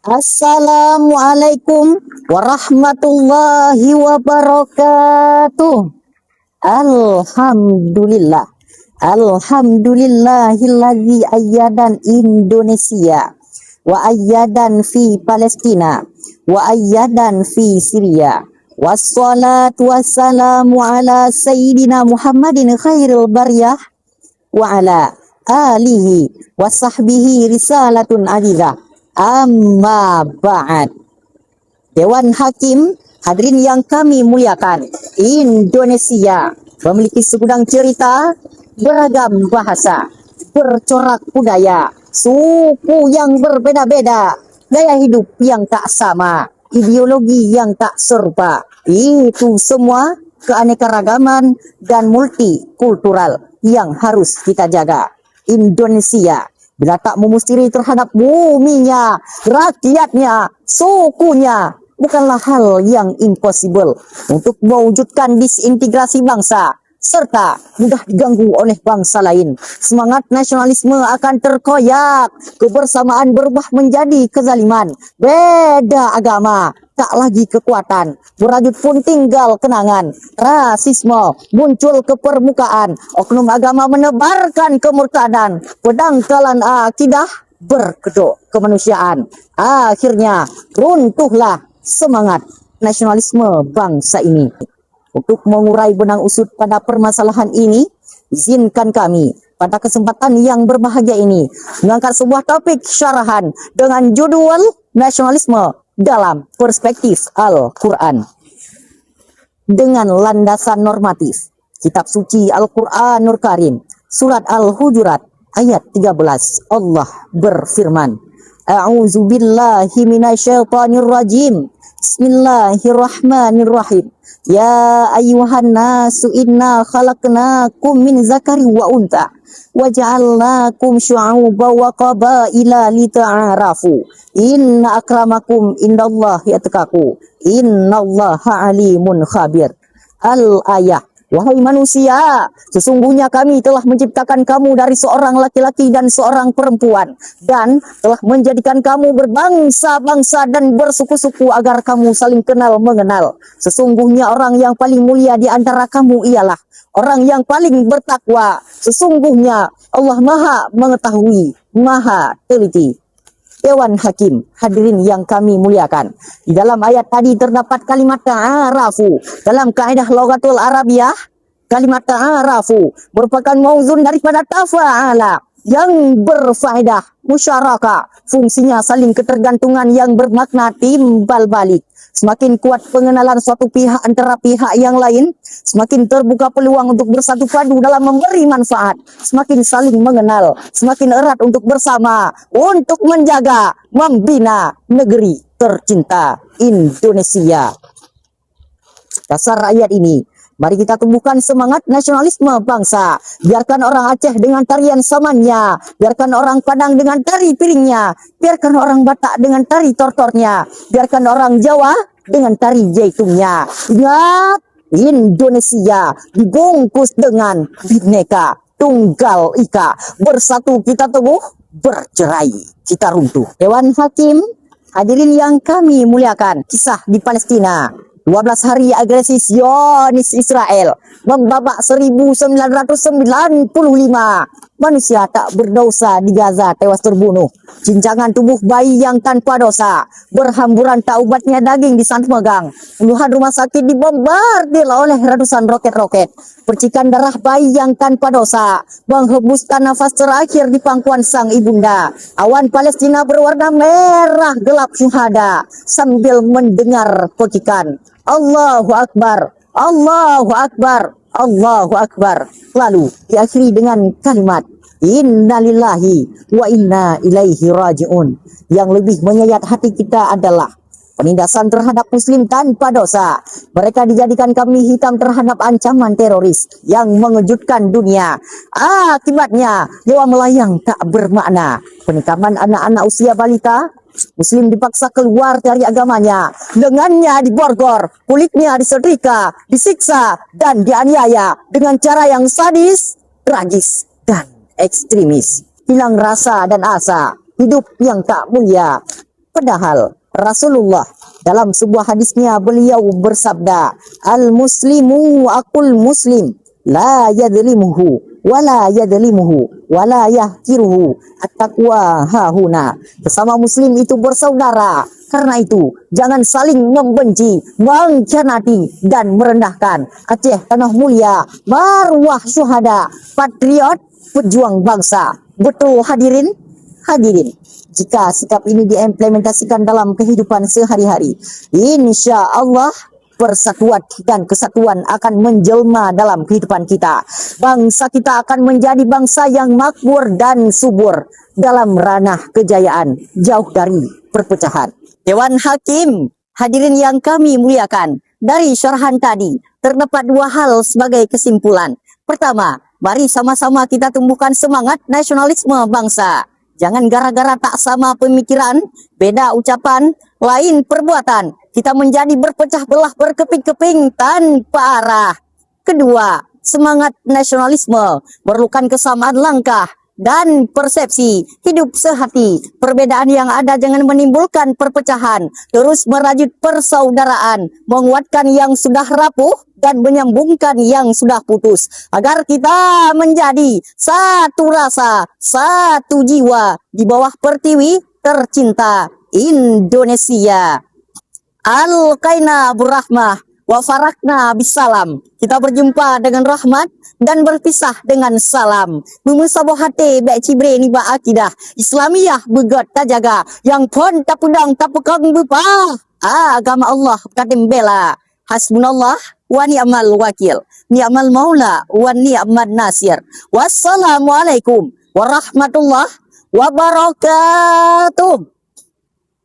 Assalamualaikum warahmatullahi wabarakatuh. Alhamdulillah. Alhamdulillahilladzi ayyadan Indonesia wa ayyadan fi Palestina wa ayyadan fi Syria. Wassalatu wassalamu ala sayyidina Muhammadin khairil bariyah wa ala alihi wa sahbihi risalatun azizah. Amma ba'd. Dewan Hakim, hadirin yang kami muliakan, Indonesia memiliki segudang cerita, beragam bahasa, bercorak budaya, suku yang berbeda-beda, gaya hidup yang tak sama, ideologi yang tak serupa. Itu semua keanekaragaman dan multikultural yang harus kita jaga. Indonesia bila tak memustiri terhadap buminya, rakyatnya, sukunya, bukanlah hal yang impossible untuk mewujudkan disintegrasi bangsa, serta mudah diganggu oleh bangsa lain. Semangat nasionalisme akan terkoyak, kebersamaan berubah menjadi kezaliman. Beda agama tak lagi kekuatan, berajut pun tinggal kenangan. Rasisme muncul ke permukaan, oknum agama menebarkan kemurtadan, pedangkalan akidah berkedok kemanusiaan. Akhirnya runtuhlah semangat nasionalisme bangsa ini. Untuk mengurai benang usut pada permasalahan ini, izinkan kami pada kesempatan yang berbahagia ini mengangkat sebuah topik syarahan dengan judul nasionalisme dalam perspektif Al-Quran. Dengan landasan normatif, kitab suci Al-Quranul Karim, surat Al-Hujurat ayat 13, Allah berfirman, A'udzu billahi minasyaitonir rajim. Bismillahirrahmanirrahim. Ya ayyuhan nasu inna khalaqnakum min zakari wa unta wa ja'alnakum syu'uban wa qabaila lita'arafu. Inna akramakum indallahi atqakum. Innallaha alimun khabir. Al-ayah. Wahai manusia, sesungguhnya kami telah menciptakan kamu dari seorang laki-laki dan seorang perempuan, dan telah menjadikan kamu berbangsa-bangsa dan bersuku-suku agar kamu saling kenal mengenal. Sesungguhnya orang yang paling mulia di antara kamu ialah orang yang paling bertakwa. Sesungguhnya Allah Maha mengetahui, Maha teliti. Dewan Hakim, hadirin yang kami muliakan. Di dalam ayat tadi terdapat kalimat ta'arafu. Dalam kaedah Lughatul Arabiyah, kalimat ta'arafu merupakan mauzun daripada tafa'ala yang berfaedah musyarakah. Fungsinya saling ketergantungan yang bermakna timbal balik. Semakin kuat pengenalan suatu pihak antara pihak yang lain, semakin terbuka peluang untuk bersatu padu dalam memberi manfaat, semakin saling mengenal, semakin erat untuk bersama, untuk menjaga, membina negeri tercinta Indonesia. Dasar ayat ini, mari kita tumbuhkan semangat nasionalisme bangsa. Biarkan orang Aceh dengan tarian samannya, biarkan orang Padang dengan tari piringnya, biarkan orang Batak dengan tari tortornya, biarkan orang Jawa dengan tari jaitumnya. Ingat, Indonesia dibungkus dengan Bhinneka Tunggal Ika. Bersatu kita teguh, bercerai kita runtuh. Dewan Hakim, hadirin yang kami muliakan, kisah di Palestina. 12 hari agresi Zionis Israel membabak 1995. Manusia tak berdosa di Gaza tewas terbunuh. Cincangan tubuh bayi yang tanpa dosa. Berhamburan tak ubatnya daging di Santmegang. Puluhan rumah sakit dibombardir oleh ratusan roket-roket. Percikan darah bayi yang tanpa dosa menghembuskan nafas terakhir di pangkuan sang ibunda. Awan Palestina berwarna merah gelap syuhada sambil mendengar percikan Allahu Akbar, Allahu Akbar, Allahu Akbar. Lalu diakhiri dengan kalimat Innalillahi wa inna ilaihi raji'un. Yang lebih menyayat hati kita adalah penindasan terhadap muslim tanpa dosa. Mereka dijadikan kambing hitam terhadap ancaman teroris yang mengejutkan dunia. Akibatnya nyawa melayang tak bermakna. Penikaman anak-anak usia balita, Muslim dipaksa keluar dari agamanya, lengannya diborgor, kulitnya disetrika, disiksa, dan dianiaya dengan cara yang sadis, tragis, dan ekstremis. Hilang rasa dan asa, hidup yang tak mulia. Padahal Rasulullah dalam sebuah hadisnya beliau bersabda, al-muslimu akul muslim, la yadlimuhu wala yadlimuhu wala yahkiruhu, at-taqwa hahuna. Sesama muslim itu bersaudara. Karena itu, jangan saling membenci, mengkhianati, dan merendahkan. Aceh tanah mulia, marwah syuhada, patriot, pejuang bangsa. Betul hadirin? Hadirin, jika sikap ini diimplementasikan dalam kehidupan sehari-hari, insya Allah persatuan dan kesatuan akan menjelma dalam kehidupan kita. Bangsa kita akan menjadi bangsa yang makmur dan subur dalam ranah kejayaan, jauh dari perpecahan. Dewan Hakim, hadirin yang kami muliakan, dari syarahan tadi terdapat dua hal sebagai kesimpulan. Pertama, mari sama-sama kita tumbuhkan semangat nasionalisme bangsa. Jangan gara-gara tak sama pemikiran, beda ucapan, lain perbuatan, kita menjadi berpecah belah berkeping-keping tanpa arah. Kedua, semangat nasionalisme memerlukan kesamaan langkah dan persepsi, hidup sehati. Perbedaan yang ada jangan menimbulkan perpecahan, terus merajut persaudaraan, menguatkan yang sudah rapuh dan menyambungkan yang sudah putus, agar kita menjadi satu rasa, satu jiwa di bawah pertiwi tercinta Indonesia. Al-Qaina burrahmah wa farakna bisalam. Kita berjumpa dengan rahmat dan berpisah dengan salam. Memusabohate baik cibre ni ba akidah Islamiyah begot tajaga, yang pun tak pedang tak pegang bepa agama Allah katim bela. Hasbunallah wa ni'mal wakil, ni'mal maula wa ni'mal nasir. Wassalamualaikum warahmatullahi wabarakatuh.